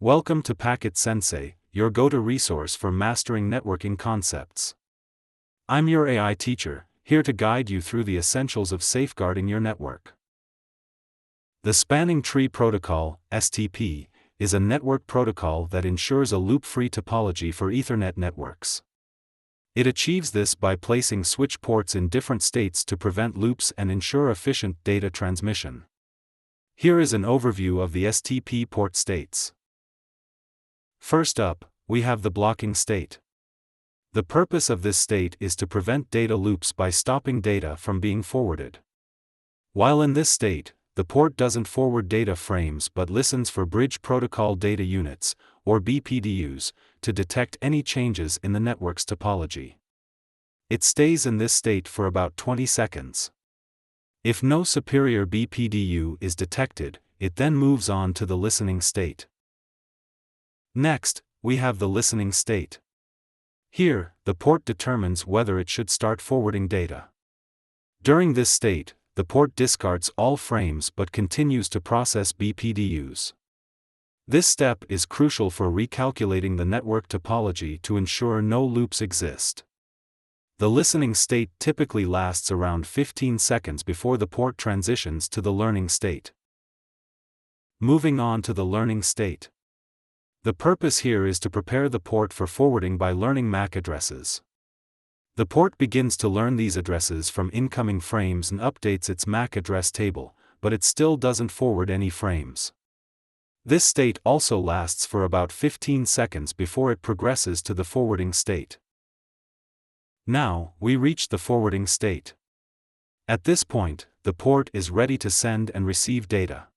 Welcome to Packet Sensei, your go-to resource for mastering networking concepts. I'm your AI teacher, here to guide you through the essentials of safeguarding your network. The Spanning Tree Protocol, STP, is a network protocol that ensures a loop-free topology for Ethernet networks. It achieves this by placing switch ports in different states to prevent loops and ensure efficient data transmission. Here is an overview of the STP port states. First up, we have the blocking state. The purpose of this state is to prevent data loops by stopping data from being forwarded. While in this state, the port doesn't forward data frames but listens for Bridge Protocol Data Units, or BPDUs, to detect any changes in the network's topology. It stays in this state for about 20 seconds. If no superior BPDU is detected, it then moves on to the listening state. Next, we have the listening state. Here, the port determines whether it should start forwarding data. During this state, the port discards all frames but continues to process BPDUs. This step is crucial for recalculating the network topology to ensure no loops exist. The listening state typically lasts around 15 seconds before the port transitions to the learning state. Moving on to the learning state. The purpose here is to prepare the port for forwarding by learning MAC addresses. The port begins to learn these addresses from incoming frames and updates its MAC address table, but it still doesn't forward any frames. This state also lasts for about 15 seconds before it progresses to the forwarding state. Now, we reach the forwarding state. At this point, the port is ready to send and receive data.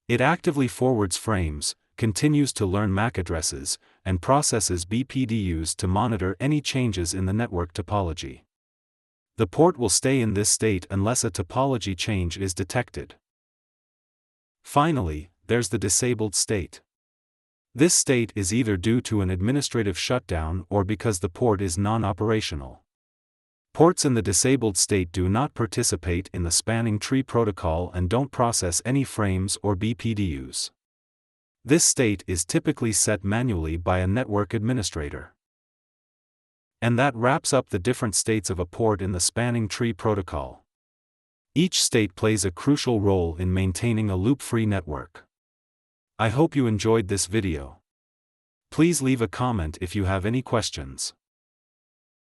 It actively forwards frames, continues to learn MAC addresses, and processes BPDUs to monitor any changes in the network topology. The port will stay in this state unless a topology change is detected. Finally, there's the disabled state. This state is either due to an administrative shutdown or because the port is non-operational. Ports in the disabled state do not participate in the Spanning Tree Protocol and don't process any frames or BPDUs. This state is typically set manually by a network administrator. And that wraps up the different states of a port in the Spanning Tree Protocol. Each state plays a crucial role in maintaining a loop-free network. I hope you enjoyed this video. Please leave a comment if you have any questions.